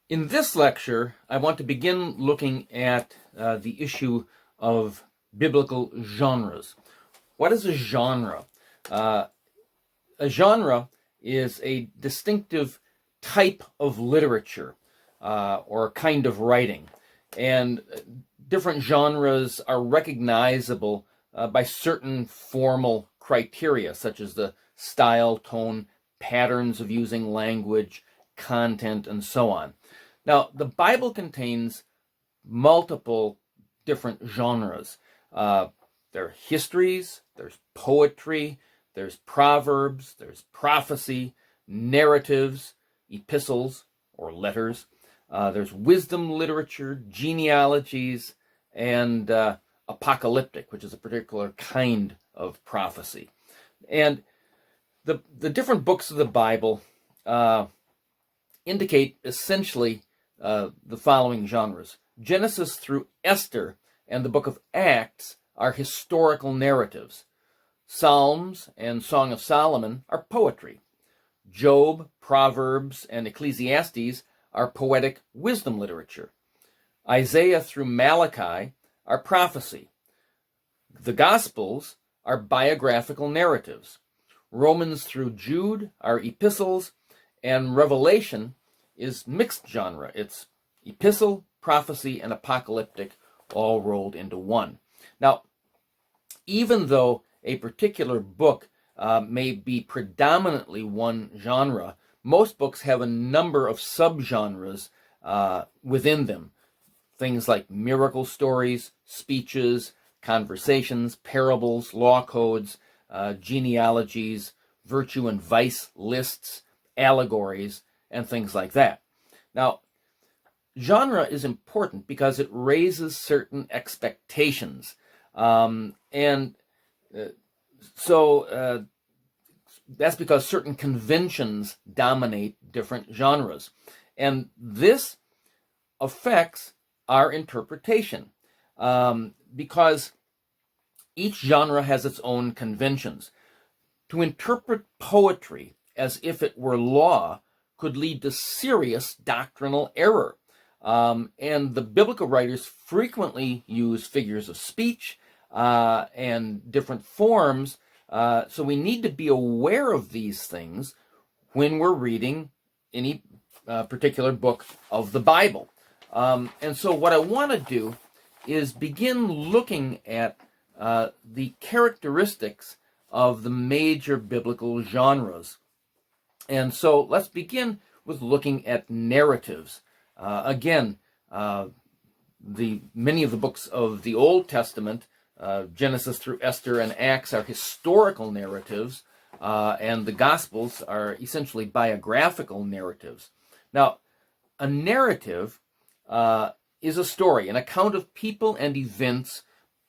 In this lecture, I want to begin looking at the issue of biblical genres. What is a genre? A genre is a distinctive type of literature or kind of writing. And different genres are recognizable by certain formal criteria, such as the style, tone, patterns of using language, content, and so on. Now, the Bible contains multiple different genres. There are histories, there's poetry, there's proverbs, there's prophecy, narratives, epistles or letters. There's wisdom literature, genealogies, and apocalyptic, which is a particular kind of prophecy. And the different books of the Bible indicate essentially the following genres. Genesis through Esther and the book of Acts are historical narratives. Psalms and Song of Solomon are poetry. Job, Proverbs, and Ecclesiastes are poetic wisdom literature. Isaiah through Malachi are prophecy. The Gospels are biographical narratives. Romans through Jude are epistles, and Revelation is mixed genre. It's epistle, prophecy, and apocalyptic all rolled into one. Now, even though a particular book may be predominantly one genre, most books have a number of subgenres within them. Things like miracle stories, speeches, conversations, parables, law codes, genealogies, virtue and vice lists, allegories, and things like that. Now, genre is important because it raises certain expectations. So that's because certain conventions dominate different genres. And this affects our interpretation because each genre has its own conventions. To interpret poetry as if it were law could lead to serious doctrinal error. And the biblical writers frequently use figures of speech and different forms, so we need to be aware of these things when we're reading any particular book of the Bible. And so what I want to do is begin looking at the characteristics of the major biblical genres. And so let's begin with looking at narratives. Many of the books of the Old Testament, Genesis through Esther and Acts, are historical narratives, and the Gospels are essentially biographical narratives. Now, a narrative is a story, an account of people and events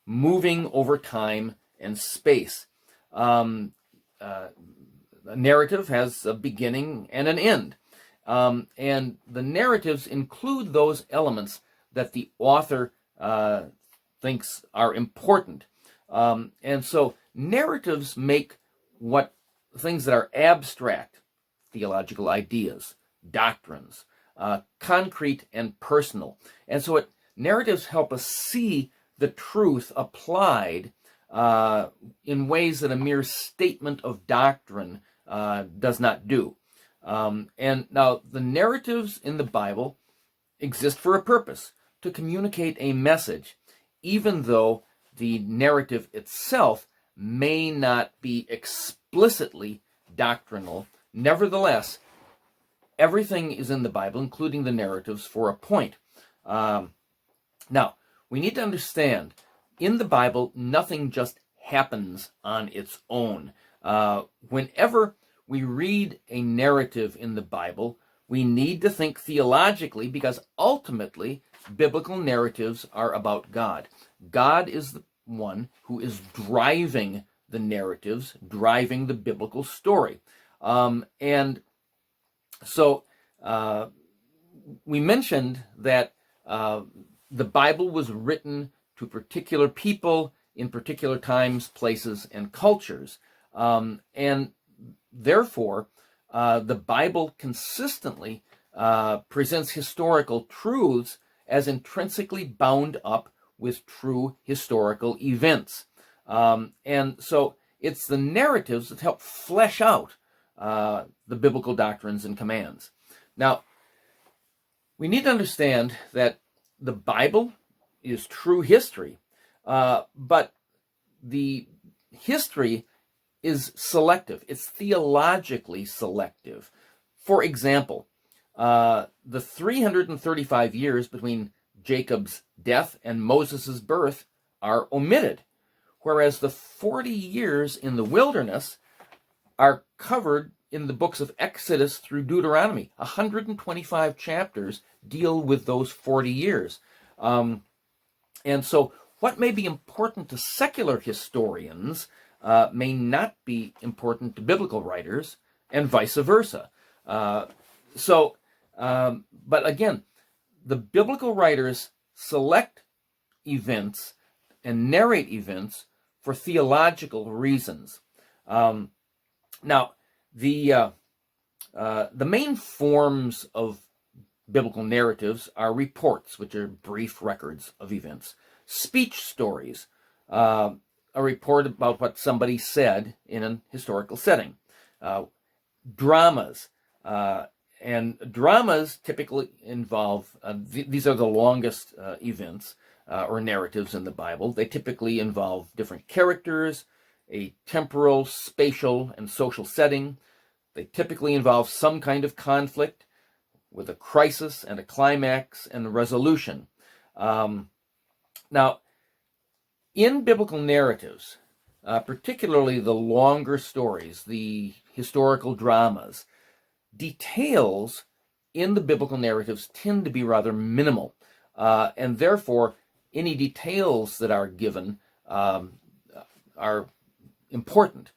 moving over time and space. A narrative has a beginning and an end. And the narratives include those elements that the author thinks are important. And so narratives make what things that are abstract, theological ideas, doctrines, concrete and personal. And so narratives help us see the truth applied in ways that a mere statement of doctrine does not do. And now the narratives in the Bible exist for a purpose, to communicate a message, even though the narrative itself may not be explicitly doctrinal. Nevertheless, everything is in the Bible, including the narratives, for a point. Now, we need to understand, in the Bible, nothing just happens on its own. Whenever we read a narrative in the Bible, we need to think theologically, because ultimately, biblical narratives are about God. God is the one who is driving the narratives, driving the biblical story. And so we mentioned that the Bible was written to particular people in particular times, places, and cultures. And therefore, the Bible consistently presents historical truths as intrinsically bound up with true historical events. And so it's the narratives that help flesh out the biblical doctrines and commands. Now, we need to understand that the Bible is true history, but the history is selective. It's theologically selective. For example, the 335 years between Jacob's death and Moses' birth are omitted, whereas the 40 years in the wilderness are covered in the books of Exodus through Deuteronomy. 125 chapters deal with those 40 years. And so what may be important to secular historians may not be important to biblical writers, and vice versa. But again, the biblical writers select events and narrate events for theological reasons. Now, the main forms of biblical narratives are reports, which are brief records of events; speech stories, a report about what somebody said in an historical setting; dramas, and dramas typically involve, these are the longest events or narratives in the Bible. They typically involve different characters, a temporal, spatial, and social setting. They typically involve some kind of conflict with a crisis and a climax and a resolution. Now, in biblical narratives, particularly the longer stories, the historical dramas, details in the biblical narratives tend to be rather minimal, and therefore any details that are given are important.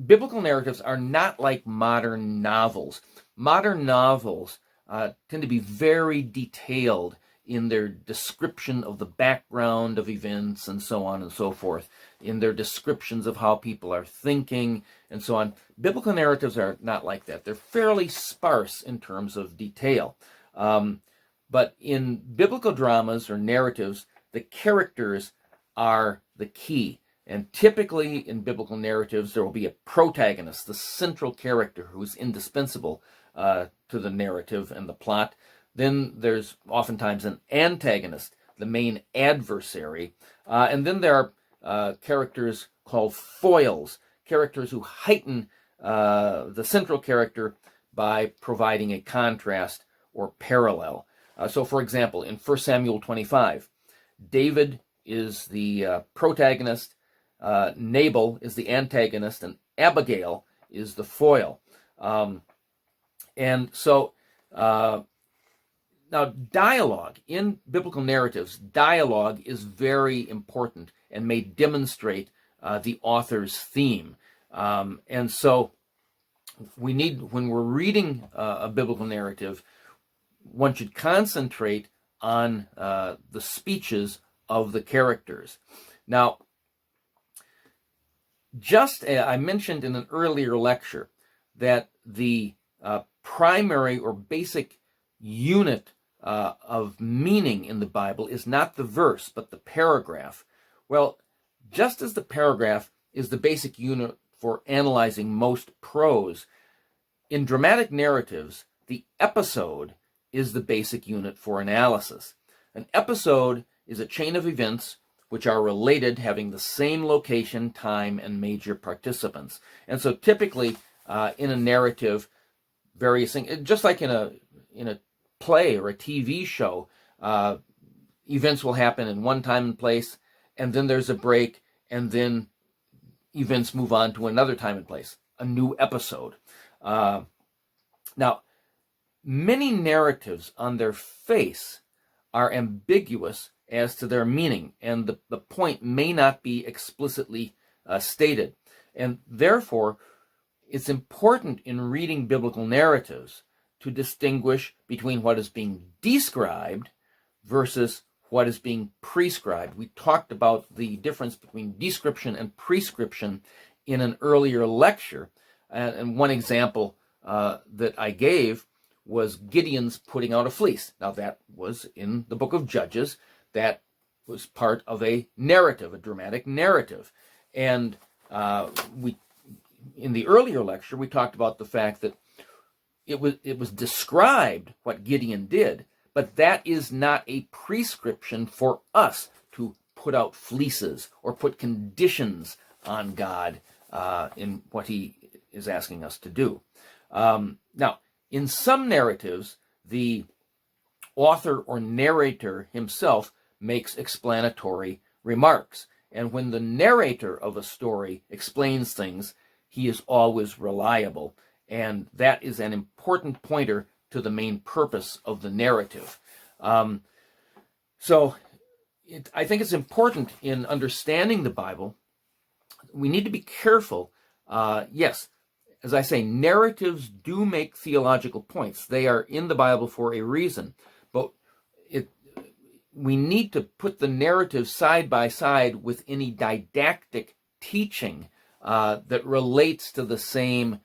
Biblical narratives are not like modern novels. Modern novels tend to be very detailed in their description of the background of events and so on and so forth, in their descriptions of how people are thinking and so on. Biblical narratives are not like that. They're fairly sparse in terms of detail. But in biblical dramas or narratives, the characters are the key. And typically in biblical narratives, there will be a protagonist, the central character who's indispensable to the narrative and the plot. Then there's oftentimes an antagonist, the main adversary. And then there are characters called foils, characters who heighten the central character by providing a contrast or parallel. So for example, in 1 Samuel 25, David is the protagonist, Nabal is the antagonist, and Abigail is the foil. And so now dialogue, in biblical narratives, dialogue is very important and may demonstrate the author's theme. And so we need, when we're reading a biblical narrative, one should concentrate on the speeches of the characters. Now, just I mentioned in an earlier lecture that the primary or basic unit of meaning in the Bible is not the verse, but the paragraph. Well, just as the paragraph is the basic unit for analyzing most prose, in dramatic narratives, the episode is the basic unit for analysis. An episode is a chain of events which are related, having the same location, time, and major participants. And so typically in a narrative, various things, just like in a play or a TV show, events will happen in one time and place, and then there's a break, and then events move on to another time and place, a new episode. Now, many narratives on their face are ambiguous as to their meaning, and the point may not be explicitly stated. And therefore, it's important in reading biblical narratives to distinguish between what is being described versus what is being prescribed. We talked about the difference between description and prescription in an earlier lecture, and one example that I gave was Gideon's putting out a fleece. Now, that was in the book of Judges. That was part of a narrative, a dramatic narrative. And in the earlier lecture, we talked about the fact that it was described what Gideon did, but that is not a prescription for us to put out fleeces or put conditions on God in what he is asking us to do. Now, in some narratives, the author or narrator himself makes explanatory remarks. And when the narrator of a story explains things, he is always reliable. And that is an important pointer to the main purpose of the narrative. I think it's important in understanding the Bible. We need to be careful. Yes, as I say, narratives do make theological points. They are in the Bible for a reason. But we need to put the narrative side by side with any didactic teaching that relates to the same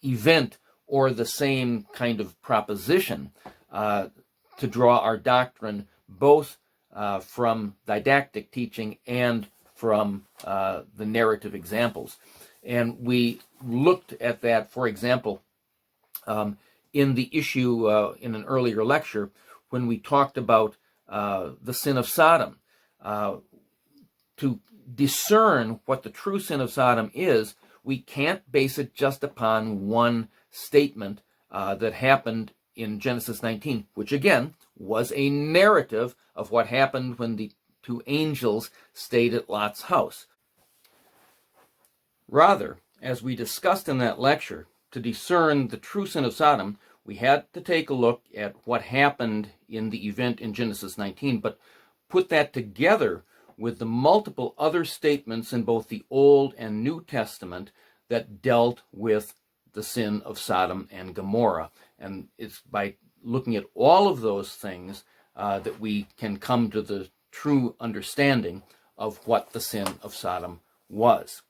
event or the same kind of proposition to draw our doctrine both from didactic teaching and from the narrative examples. And we looked at that, for example, in the issue in an earlier lecture when we talked about the sin of Sodom. To discern what the true sin of Sodom is, we can't base it just upon one statement that happened in Genesis 19, which again was a narrative of what happened when the two angels stayed at Lot's house. Rather, as we discussed in that lecture, to discern the true sin of Sodom, we had to take a look at what happened in the event in Genesis 19, but put that together with the multiple other statements in both the Old and New Testament that dealt with the sin of Sodom and Gomorrah. And it's by looking at all of those things that we can come to the true understanding of what the sin of Sodom was.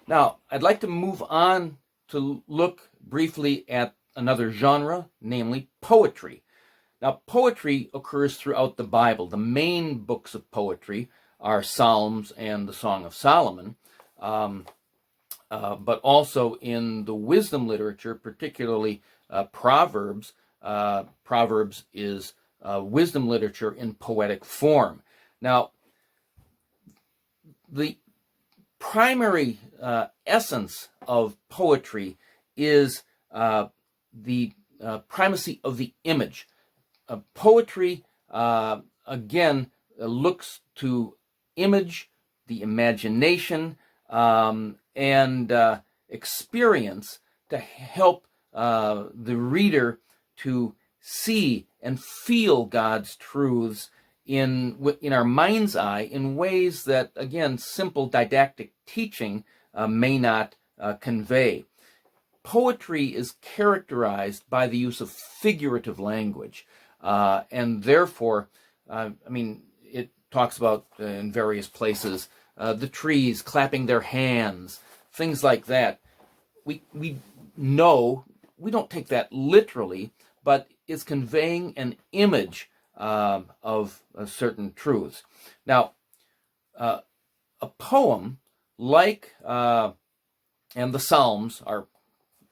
Now, I'd like to move on to look briefly at another genre, namely poetry. Now, poetry occurs throughout the Bible. The main books of poetry are Psalms and the Song of Solomon, but also in the wisdom literature, particularly Proverbs. Proverbs is wisdom literature in poetic form. Now, the primary essence of poetry is the primacy of the image. Poetry, again, looks to image, the imagination, and experience to help the reader to see and feel God's truths in our mind's eye in ways that, again, simple didactic teaching may not convey. Poetry is characterized by the use of figurative language, and therefore, it talks about in various places the trees clapping their hands, things like that. We know, we don't take that literally, but it's conveying an image of certain truths. Now, a poem like, and the Psalms are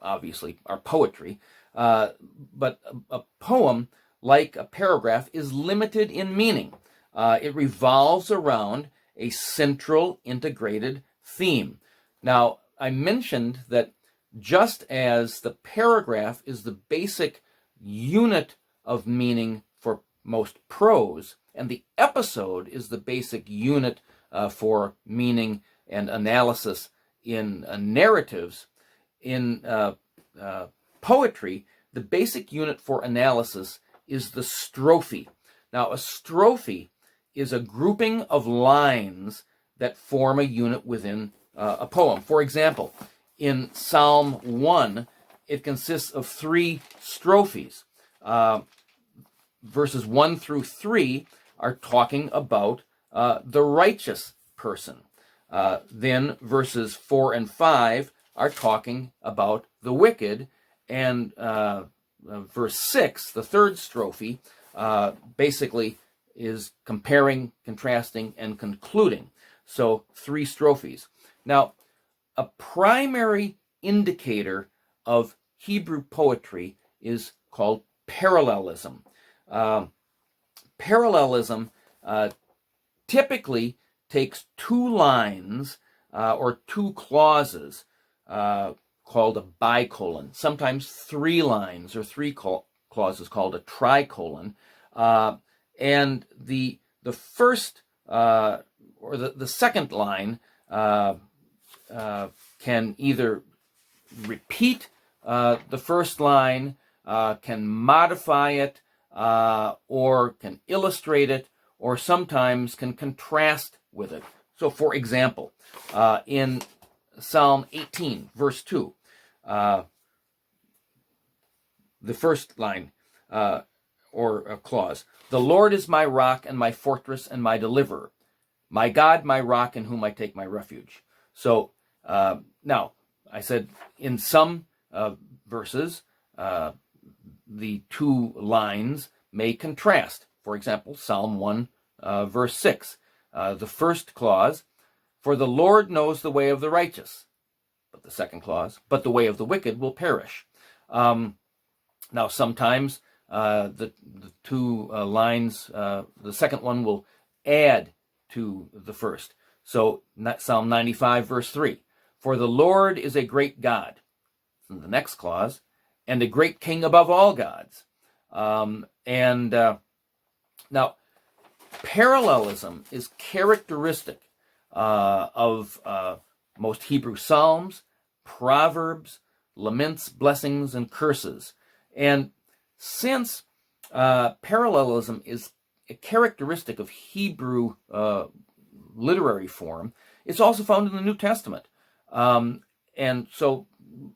obviously poetry, but a poem, like a paragraph, is limited in meaning. It revolves around a central integrated theme. Now, I mentioned that just as the paragraph is the basic unit of meaning for most prose, and the episode is the basic unit for meaning and analysis in narratives, in poetry, the basic unit for analysis is the strophe. Now, a strophe is a grouping of lines that form a unit within a poem. For example, in Psalm 1, it consists of 3 strophes. Verses 1 through 3 are talking about the righteous person. Then verses 4 and 5 are talking about the wicked, And verse 6, the third strophe, basically is comparing, contrasting, and concluding. So 3 strophes. Now, a primary indicator of Hebrew poetry is called parallelism. Parallelism typically takes 2 lines or 2 clauses called a bicolon, sometimes 3 lines or 3 clauses called a tricolon, and the first or the second line can either repeat the first line, can modify it, or can illustrate it, or sometimes can contrast with it. So, for example, in Psalm 18, verse 2, the first line or a clause, "The Lord is my rock and my fortress and my deliverer, my God, my rock in whom I take my refuge." So now, I said in some verses, the 2 lines may contrast. For example, Psalm 1, verse 6, the first clause, "For the Lord knows the way of the righteous." But the second clause, "But the way of the wicked will perish." Now, sometimes the 2 lines, the second one will add to the first. So Psalm 95, verse 3, "For the Lord is a great God." And the next clause, "and a great king above all gods." Now, parallelism is characteristic of most Hebrew psalms, proverbs, laments, blessings, and curses. And since parallelism is a characteristic of Hebrew literary form, it's also found in the New Testament. And so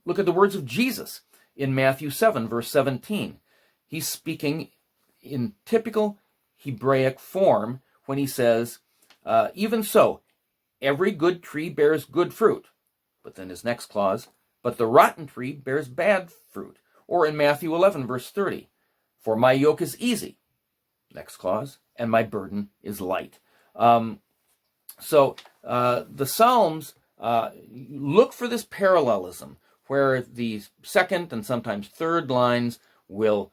look at the words of Jesus in Matthew 7, verse 17. He's speaking in typical Hebraic form when he says, "Even so, every good tree bears good fruit." But then his next clause, "But the rotten tree bears bad fruit." Or in Matthew 11, verse 30, "For my yoke is easy." Next clause, "and my burden is light." So the Psalms look for this parallelism where the second and sometimes third lines will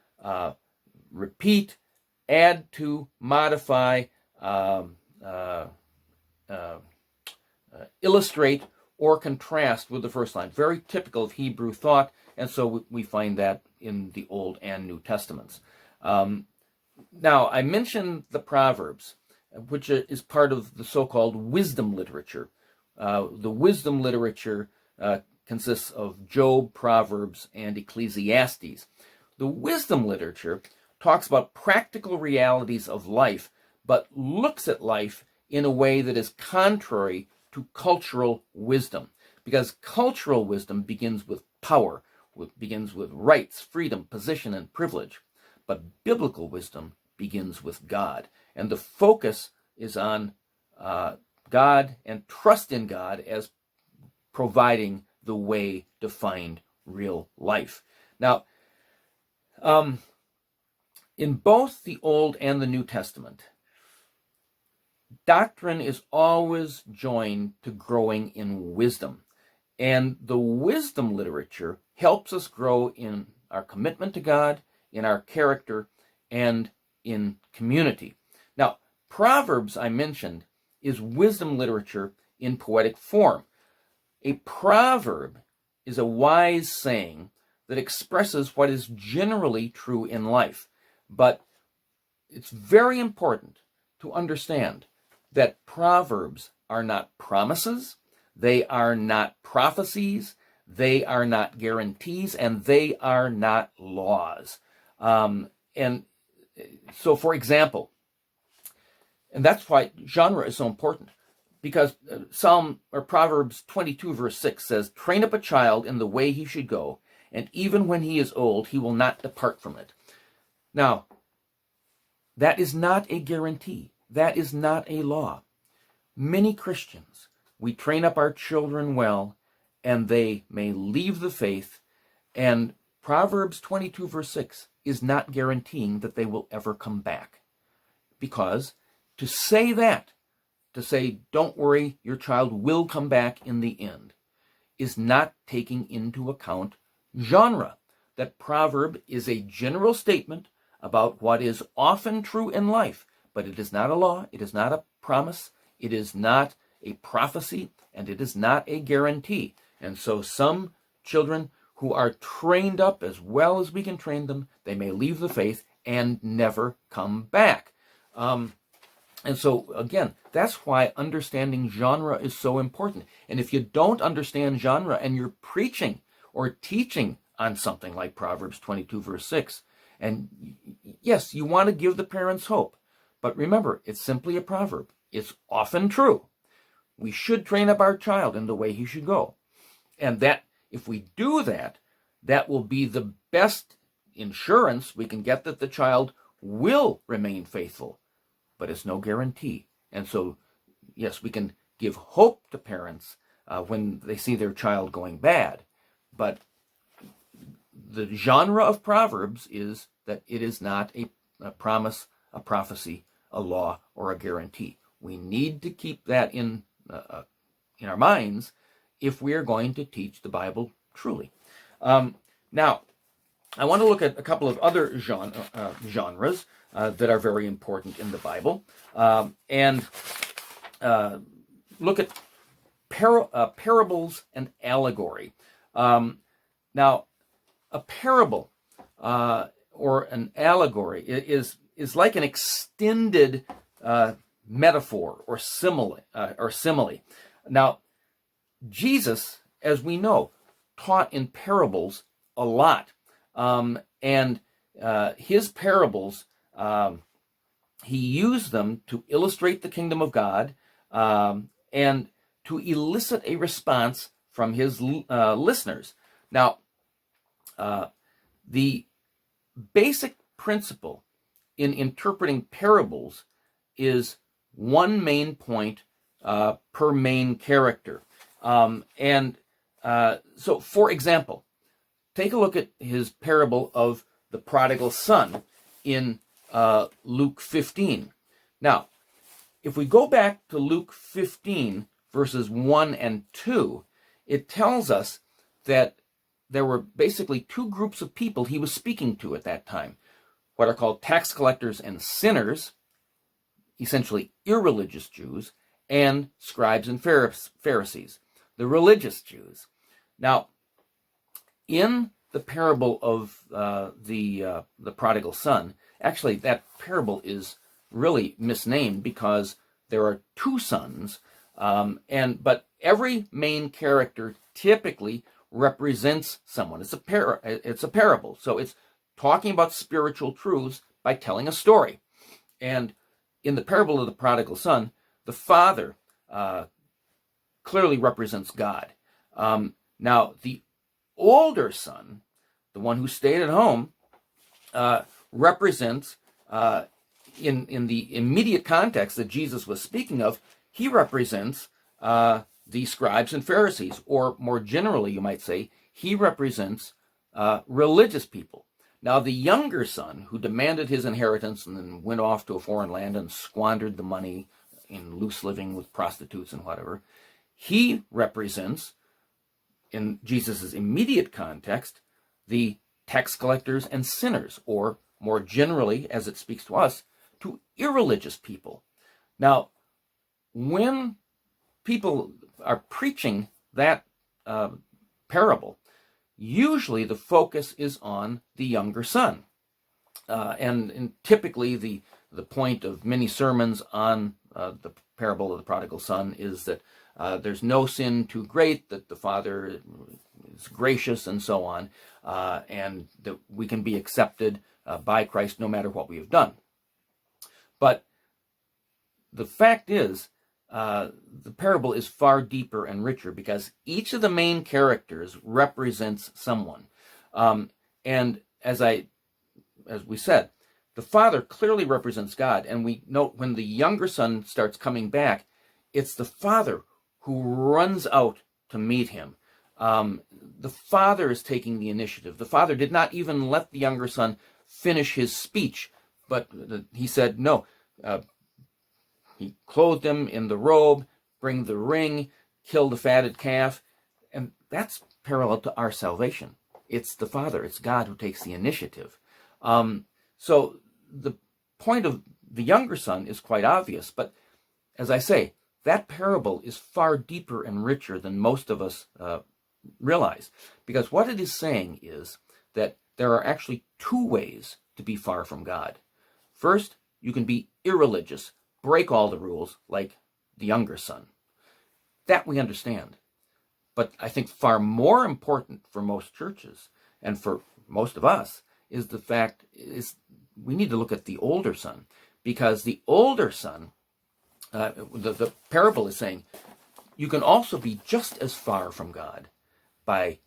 repeat, add to, modify, illustrate, or contrast with the first line. Very typical of Hebrew thought, and so we find that in the Old and New Testaments. Now, I mentioned the Proverbs, which is part of the so-called wisdom literature. The wisdom literature consists of Job, Proverbs, and Ecclesiastes. The wisdom literature talks about practical realities of life, but looks at life in a way that is contrary to cultural wisdom, because cultural wisdom begins with power, begins with rights, freedom, position, and privilege, but biblical wisdom begins with God, and the focus is on God and trust in God as providing the way to find real life. Now, in both the Old and the New Testament, doctrine is always joined to growing in wisdom. And the wisdom literature helps us grow in our commitment to God, in our character, and in community. Now, Proverbs, I mentioned, is wisdom literature in poetic form. A proverb is a wise saying that expresses what is generally true in life. But it's very important to understand that proverbs are not promises, they are not prophecies, they are not guarantees, and they are not laws. And so, for example, and that's why genre is so important, because Proverbs 22, verse 6 says, "Train up a child in the way he should go, and even when he is old, he will not depart from it." Now, that is not a guarantee. That is not a law. Many Christians, we train up our children well, and they may leave the faith, and Proverbs 22 verse 6 is not guaranteeing that they will ever come back. Because to say that, to say, don't worry, your child will come back in the end, is not taking into account genre. That proverb is a general statement about what is often true in life, but it is not a law, it is not a promise, it is not a prophecy, and it is not a guarantee. And so some children who are trained up as well as we can train them, they may leave the faith and never come back. And so, again, that's why understanding genre is so important. And if you don't understand genre and you're preaching or teaching on something like Proverbs 22, verse 6, and yes, you want to give the parents hope, but remember, it's simply a proverb. It's often true. We should train up our child in the way he should go. And that, if we do that, that will be the best insurance we can get that the child will remain faithful. But it's no guarantee. And so, yes, we can give hope to parents when they see their child going bad. But the genre of Proverbs is that it is not a promise, a prophecy, a law, or a guarantee. We need to keep that in our minds if we are going to teach the Bible truly. Now, I want to look at a couple of other genres that are very important in the Bible, and look at parables and allegory. Now, a parable or an allegory is like an extended metaphor or simile. Now, Jesus, as we know, taught in parables a lot. And his parables, he used them to illustrate the kingdom of God and to elicit a response from his listeners. Now, the basic principle in interpreting parables is one main point per main character. So, for example, take a look at his parable of the prodigal son in Luke 15. Now, if we go back to Luke 15, verses 1 and 2, it tells us that there were basically two groups of people he was speaking to at that time, what are called tax collectors and sinners, essentially irreligious Jews, and scribes and Pharisees, the religious Jews. Now, in the parable of the prodigal son, actually that parable is really misnamed because there are two sons, but every main character typically represents someone. It's a parable, so it's talking about spiritual truths by telling a story. And in the parable of the prodigal son, the father clearly represents God. Now, the older son, the one who stayed at home, represents, in the immediate context that Jesus was speaking of, he represents the scribes and Pharisees, or more generally, you might say, he represents religious people. Now, the younger son, who demanded his inheritance and then went off to a foreign land and squandered the money in loose living with prostitutes and whatever, he represents, in Jesus' immediate context, the tax collectors and sinners, or more generally, as it speaks to us, to irreligious people. Now, when people are preaching that parable, usually the focus is on the younger son. And typically the point of many sermons on the parable of the prodigal son is that there's no sin too great, that the father is gracious and so on, and that we can be accepted by Christ no matter what we have done. But the fact is, the parable is far deeper and richer because each of the main characters represents someone. And as we said, the father clearly represents God. And we note when the younger son starts coming back, it's the father who runs out to meet him. The father is taking the initiative. The father did not even let the younger son finish his speech, but he said, no, he clothed him in the robe, bring the ring, kill the fatted calf, and that's parallel to our salvation. It's the Father, it's God who takes the initiative. So the point of the younger son is quite obvious, but as I say, that parable is far deeper and richer than most of us realize, because what it is saying is that there are actually two ways to be far from God. First, you can be irreligious, break all the rules, like the younger son. That we understand. But I think far more important for most churches and for most of us is the fact is we need to look at the older son, because the older son, the parable is saying, you can also be just as far from God by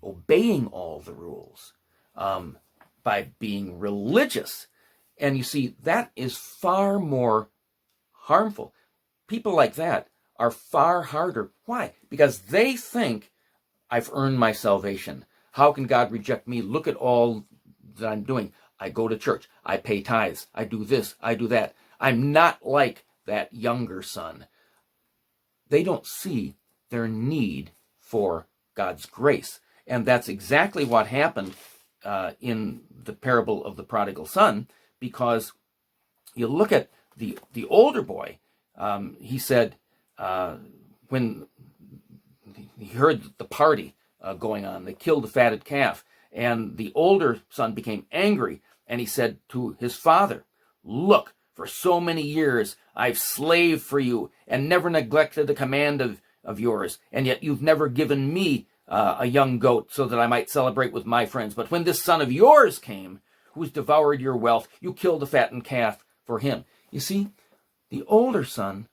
obeying all the rules, by being religious. And you see, that is far more harmful. People like that are far harder. Why? Because they think, I've earned my salvation. How can God reject me? Look at all that I'm doing. I go to church. I pay tithes. I do this. I do that. I'm not like that younger son. They don't see their need for God's grace. And that's exactly what happened in the parable of the prodigal son, because you look at the older boy, he said, when he heard the party going on, they killed the fatted calf, and the older son became angry, and he said to his father, look, for so many years I've slaved for you and never neglected a command of yours, and yet you've never given me a young goat so that I might celebrate with my friends. But when this son of yours came, who's devoured your wealth, you killed the fattened calf for him. You see, the older son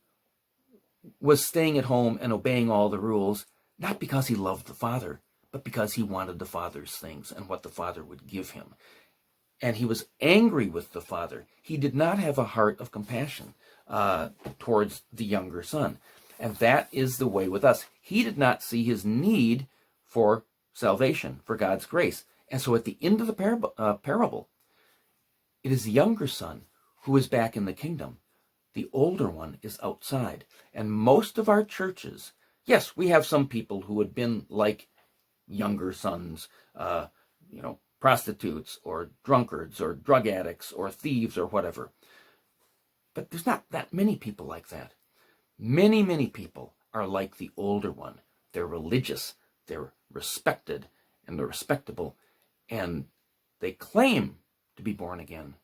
was staying at home and obeying all the rules, not because he loved the father, but because he wanted the father's things and what the father would give him. And he was angry with the father. He did not have a heart of compassion towards the younger son. And that is the way with us. He did not see his need for salvation, for God's grace. And so at the end of the parable, it is the younger son who is back in the kingdom. The older one is outside. And most of our churches, yes, we have some people who had been like younger sons, prostitutes or drunkards or drug addicts or thieves or whatever. But there's not that many people like that. Many, many people are like the older one. They're religious, they're respected, and they're respectable, and they claim to be born again,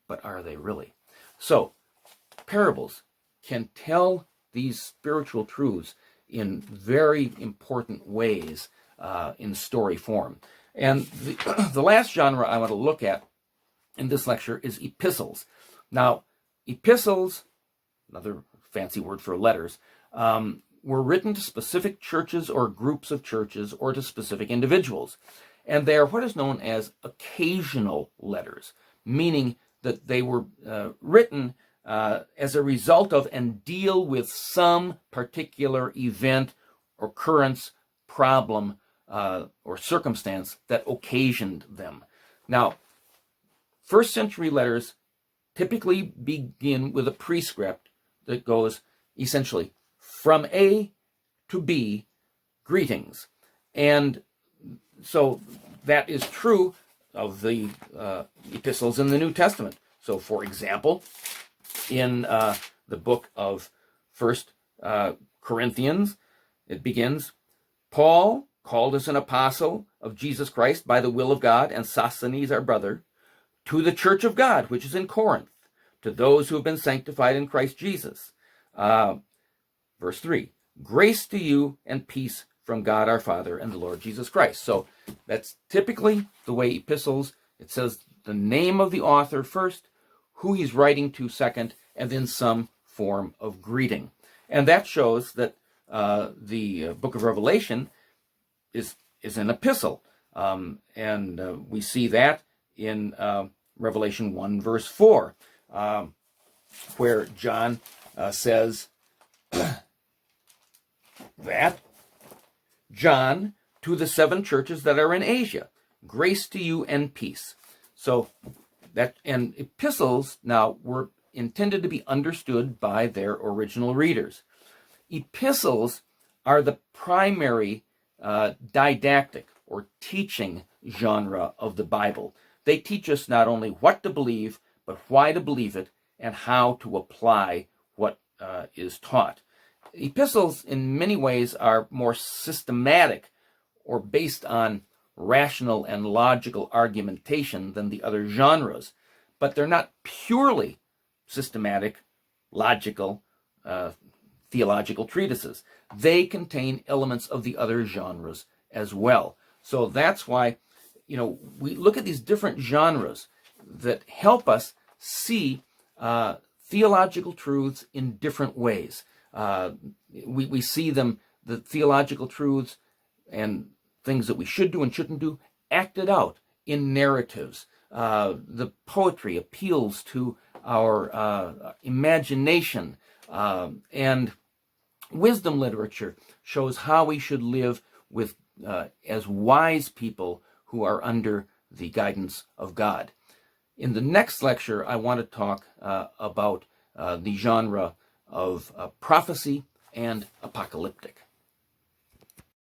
but are they really? So, parables can tell these spiritual truths in very important ways in story form. And the last genre I want to look at in this lecture is epistles. Now, epistles, another fancy word for letters, were written to specific churches or groups of churches or to specific individuals. And they are what is known as occasional letters, meaning that they were written as a result of and deal with some particular event, occurrence, problem, or circumstance that occasioned them. Now, first century letters typically begin with a prescript that goes essentially from A to B, greetings. And so that is true of the epistles in the New Testament. So, for example, in the book of 1 Corinthians, it begins, Paul, called as an apostle of Jesus Christ by the will of God, and Sosthenes our brother, to the church of God, which is in Corinth, to those who have been sanctified in Christ Jesus. Verse 3, grace to you and peace from God our Father and the Lord Jesus Christ. So that's typically the way epistles, it says the name of the author first, who he's writing to second, and then some form of greeting. And that shows that the book of Revelation is an epistle. And we see that in Revelation 1, verse 4, where John says that John, To the 7 churches that are in Asia, grace to you and peace. So and epistles now were intended to be understood by their original readers. Epistles are the primary didactic or teaching genre of the Bible. They teach us not only what to believe, but why to believe it and how to apply what is taught. Epistles, in many ways, are more systematic or based on rational and logical argumentation than the other genres, but they're not purely systematic, logical, theological treatises. They contain elements of the other genres as well. So that's why, we look at these different genres that help us see theological truths in different ways. We see them, the theological truths and things that we should do and shouldn't do, acted out in narratives. The poetry appeals to our imagination, and wisdom literature shows how we should live with as wise people who are under the guidance of God. In the next lecture, I want to talk about the genre of prophecy and apocalyptic.